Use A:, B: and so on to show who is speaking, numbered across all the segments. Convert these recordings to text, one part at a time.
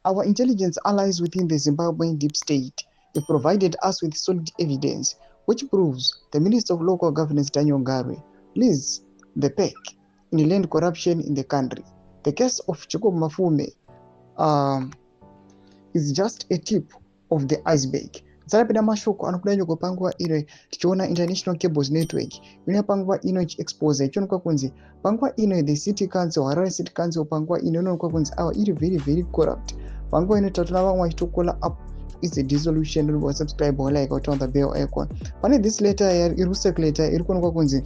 A: Our intelligence allies within the Zimbabwean deep state have provided us with solid evidence which proves the Minister of Local Governance Daniel Garwe leads the pack in land corruption in the country. The case of Jacob Mafume is just a tip of the iceberg. Zarapida mashoko anokudanya kupangwa ino tichiona international cables network ine pangwa ino expose chionekwa kunzi pangwa ino the city council Harare city council pangwa ino inonekwa kunzi awa iri very corrupt pangwa ino tatuna vamwe vachitokola up is a dissolution or subscribe or like or on the bell icon. Pane this letter iri circulator iri kuonekwa kunzi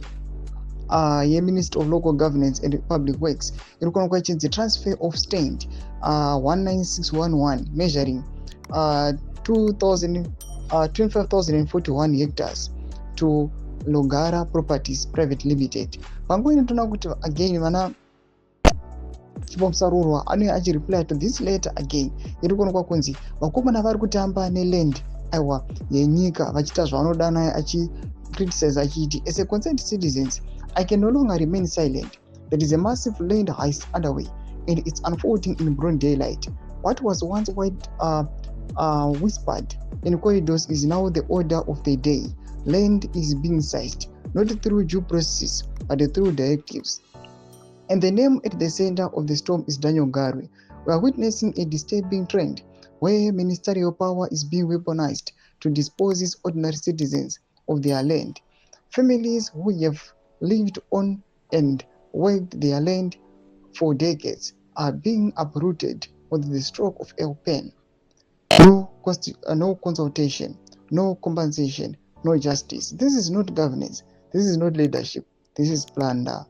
A: Minister of Local Governance and Public Works iri kuonekwa chinzi transfer of stand 19611 measuring 25,041 hectares to Logara Properties Private Limited. Pango inotona kuti again mana chipomsarurwa anenge achireply to this letter again iri kuonekwa kunzi vakomana vari kutamba neland aiwa yenyika vachita zvavanoda naye achicriticize achiti as a concerned citizens I can no longer remain silent. There is a massive land heist underway and it's unfolding in broad daylight. What was once whispered in corridors is now the order of the day. Land is being seized, not through due process, but through directives. And the name at the center of the storm is Daniel Garwe. We are witnessing a disturbing trend where ministerial power is being weaponized to dispose ordinary citizens of their land. Families who have lived on and worked their land for decades are being uprooted with the stroke of a pen. No consultation, no compensation, no justice. This is not governance. This is not leadership. This is plunder.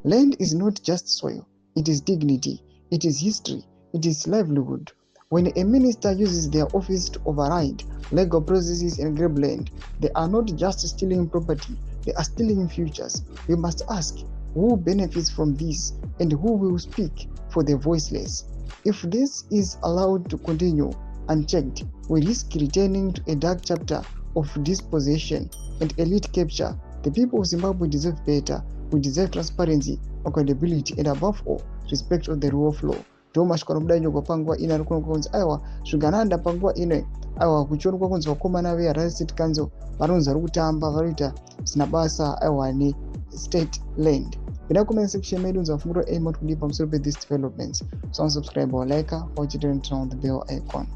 A: Land is not just soil. It is dignity. It is history. It is livelihood. When a minister uses their office to override legal processes and grab land, they are not just stealing property. They are stealing futures. We must ask who benefits from this and who will speak for the voiceless. If this is allowed to continue unchecked, we risk returning to a dark chapter of dispossession and elite capture. The people of Zimbabwe deserve better. We deserve transparency, accountability, and above all, respect of the rule of law. Thomas Konobudanyo pangwa ina rukunzi aiwa zvigananda pangwa ino aiwa kuchionekwa kunzi vakomana veHarare City Council vanonzi vari kutamba varikuita zvisina basa aiwa state land. Pinda comment section medu unza funguro aim kuti kudipa pamusoro pe these developments. So subscribe or like or turn on the bell icon.